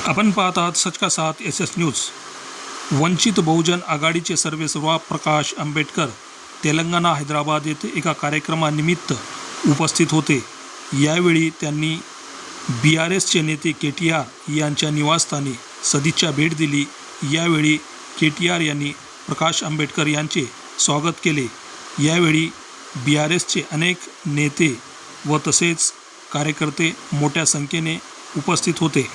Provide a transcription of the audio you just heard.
आपण पाहत आहात सच का साथ SS न्यूज। वंचित बहुजन आघाडीचे सर्वेसर्वा प्रकाश आंबेडकर तेलंगणा हैदराबाद येथे एका कार्यक्रमानिमित्त उपस्थित होते। यावेळी त्यांनी BRSचे नेते KTR यांच्या निवासस्थानी सदिच्छा भेट दिली। यावेळी KTR यांनी प्रकाश आंबेडकर यांचे स्वागत केले। यावेळी BRSचे अनेक नेते व तसेच कार्यकर्ते मोठ्या संख्येने उपस्थित होते।